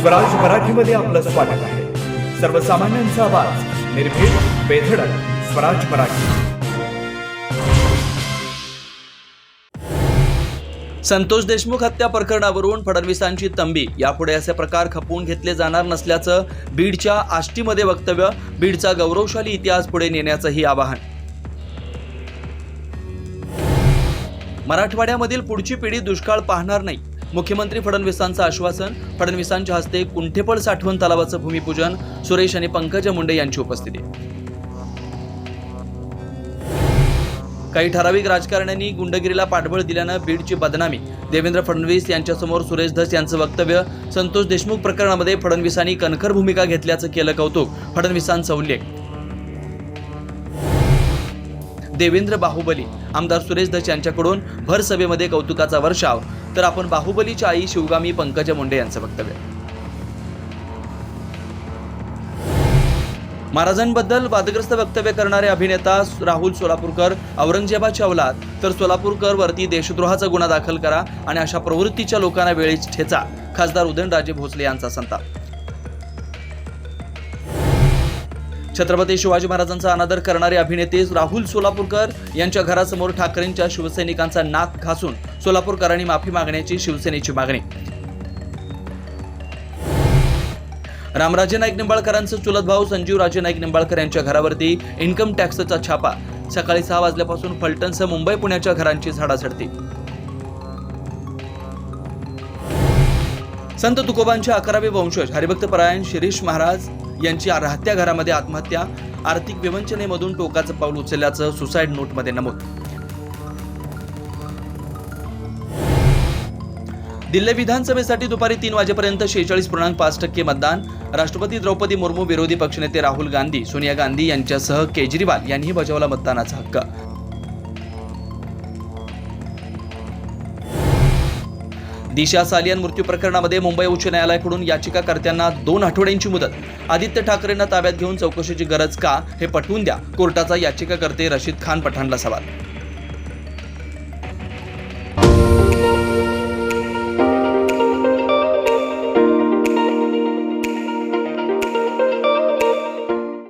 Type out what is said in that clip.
स्वराज मराठीमध्ये आपलं स्वागत आहे. सर्वसामान्यांचा आवाज, निर्भीड, बेधडक, स्वराज मराठी. संतोष देशमुख हत्या प्रकरणावरून फडणवीसांची तंबी. यापुढे असे प्रकार खपवून घेतले जाणार नसल्याचं बीडच्या आष्टीमध्ये वक्तव्य. बीडचा गौरवशाली इतिहास पुढे नेण्याचंही आवाहन. मराठवाड्यामधील पुढची पिढी दुष्काळ पाहणार नाही, मुख्यमंत्री फडणवीसांचं आश्वासन. फडणवीसांच्या हस्ते कुंठेपळ साठवण तलावाचं भूमिपूजन. सुरेश आणि पंकजा मुंडे यांची उपस्थिती. काही ठराविक राजकारण्यांनी गुंडगिरीला पाठबळ दिल्यानं बीडची बदनामी. देवेंद्र फडणवीस यांच्यासमोर सुरेश धस यांचं वक्तव्य. संतोष देशमुख प्रकरणामध्ये फडणवीसांनी कणखर भूमिका घेतल्याचं केलं कौतुक. फडणवीसांचा उल्लेख. देवेंद्र बाहुबली. आमदार सुरेश धस यांच्याकडून भर सभेमध्ये कौतुकाचा वर्षाव. तर आपण बाहुबलीच्या आई शिवगामी पंकजा मुंडे यांचं वक्तव्य. महाराजांबद्दल वादग्रस्त वक्तव्य करणारे अभिनेता राहुल सोलापूरकर. औरंगजेबाच्या औलाद तर सोलापूरकर वरती देशद्रोहाचा गुन्हा दाखल करा आणि अशा प्रवृत्तीच्या लोकांना वेळीच ठेचा. खासदार उदयनराजे भोसले यांचा संताप. छत्रपती शिवाजी महाराजांचा अनादर करणारे अभिनेते राहुल सोलापूरकर यांच्या घरासमोर ठाकरेंच्या शिवसैनिकांचा नाक घासून सोलापूरकरांनी माफी मागण्याची शिवसेनेची मागणी. रामराजे नाईक निंबाळकरांचं चुलत भाऊ संजीव राजे नाईक निंबाळकर यांच्या घरावरती इन्कम टॅक्सचा छापा. सकाळी 6 वाजल्यापासून फलटणसह मुंबई पुण्याच्या घरांची झाडाझडती. संत तुकोबांचे 11वे वंशज हरिभक्त परायण शिरीष महाराज यांची राहत्या घरामध्ये आत्महत्या. आर्थिक विवंचनेमधून टोकाचं पाऊल उचलल्याचं सुसाईड नोटमध्ये नमूद. दिल्ली विधानसभेसाठी दुपारी 3 वाजेपर्यंत 46.5% मतदान. राष्ट्रपती द्रौपदी मुर्मू, विरोधी पक्षनेते राहुल गांधी, सोनिया गांधी यांच्यासह केजरीवाल यांनीही बजावला मतदानाचा हक्क. दिशा सालियन मृत्यू प्रकरणामध्ये मुंबई उच्च न्यायालयाकडून याचिकाकर्त्यांना 2 आठवड्यांची मुदत. आदित्य ठाकरेंना ताब्यात घेऊन चौकशीची गरज का, हे पटवून द्या. कोर्टाचा याचिकाकर्ते रशीद खान पठाणला सवाल.